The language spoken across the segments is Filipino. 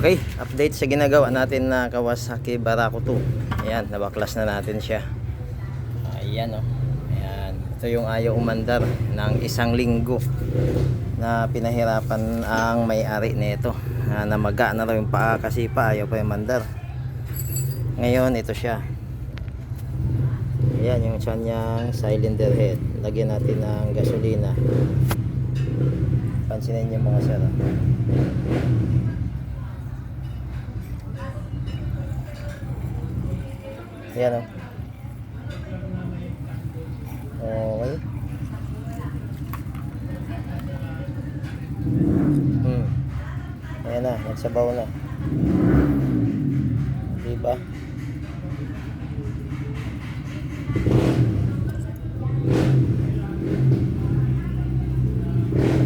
Okay, update sa ginagawa natin na Kawasaki Barako 2. Ayan, nabaklas na natin siya. Ayan, oh. Ayan, ito yung ayaw umandar ng isang linggo na pinahirapan ang may-ari nito. Namaga na raw yung paa kasi ayaw pa yung mandar. Ngayon, ito siya. Ayan, yung kanyang cylinder head. Lagyan natin ng gasolina. Pansinin niyo mga sir. Ayan, oh. Okay. Ayan na, nagsabaw na. Diba?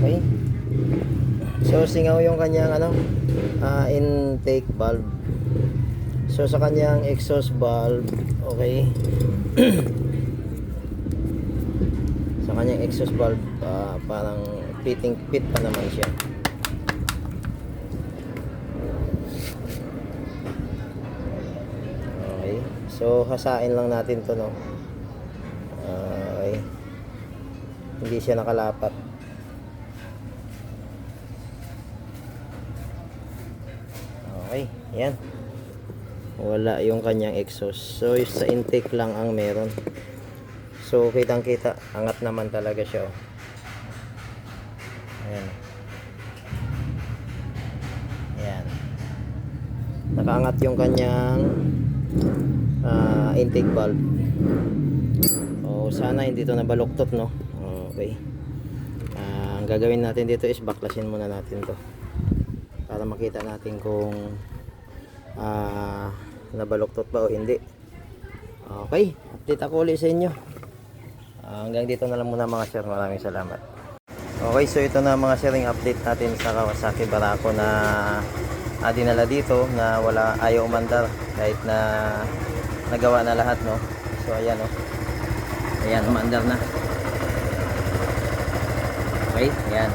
Okay. So singaw yung kanyang intake valve. So sa kanyang exhaust valve, okay. Sa kanyang exhaust valve, parang fitting fit pa naman siya. Okay. So hasain lang natin 'to, no. Okay. Hindi siya nakalapat. Okay, yan. Wala yung kanyang exhaust. So sa intake lang ang meron. So kitang kita, angat naman talaga siya, oh. Ayan. Ayan. Nakaangat yung kanyang intake valve. Oh, sana hindi ito nabaluktot, no. Okay. Ang gagawin natin dito is baklasin muna natin to para makita natin kung nabaluktot ba o hindi. Okay, update ako ulit sa inyo. Hanggang dito na lang muna mga sir. Maraming salamat. Okay, so ito na mga sir yung update natin sa Kawasaki Barako na dinala dito na ayaw umandar kahit na nagawa na lahat, no. So ayan, oh. Ayan, umandar na. Okay, ayan.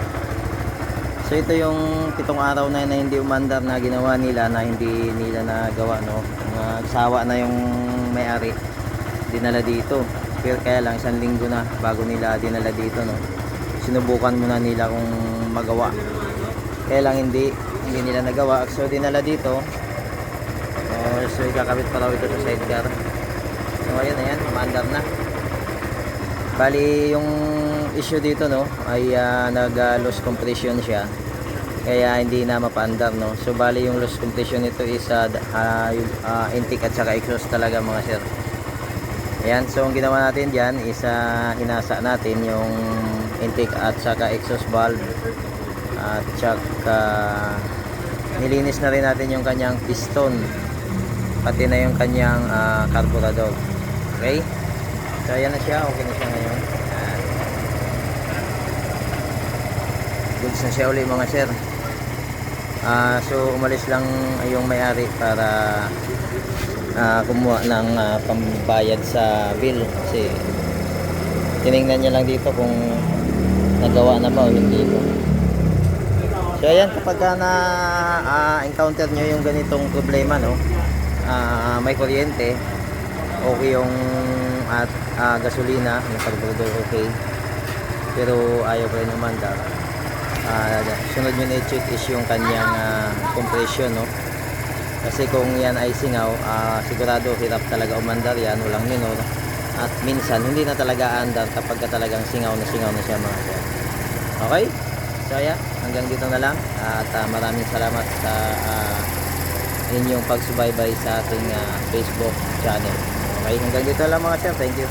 So ito yung 7 araw na hindi umandar na ginawa nila na hindi nila nagawa, no. Nagsawa na yung may-ari, dinala dito. Pero kaya lang 1 linggo na bago nila dinala dito, no. Sinubukan muna nila kung magawa. Kaya lang hindi nila nagawa. So dinala dito. So ikakabit pa raw ito sa sidecar. So ayan, umandar na. Bali yung issue dito, no, ay nag-loss compression siya. Kaya hindi na mapaandar, no. So bali yung loss compression nito is intake at saka exhaust talaga mga sir. Ayan, so ang ginawa natin diyan is hinasa natin yung intake at saka exhaust valve. At saka nilinis na rin natin yung kanyang piston. Pati na yung kanyang carburetor. Okay? So ayan na siya, okay na siya ngayon. Goods na siya ulit mga sir. So umalis lang yung may-ari para kumuha ng pambayad sa bill kasi tinignan niya lang dito kung nagawa na ba o hindi po. So ayan, kapag na encounter nyo yung ganitong problema, no, may kuryente, okay yung gasolina, yung carburetor okay, pero ayaw pa rin umandar. Sunod nyo na-check is yung kanyang compression, no. Kasi kung yan ay singaw, sigurado hirap talaga umandar yan, walang minor. At minsan hindi na talaga andar kapag talagang singaw na siya mga sir. Okay? So ayan, hanggang dito na lang. At maraming salamat sa inyong pagsubaybay sa ating Facebook channel. Okay, hanggang dito lang mga sir. Thank you.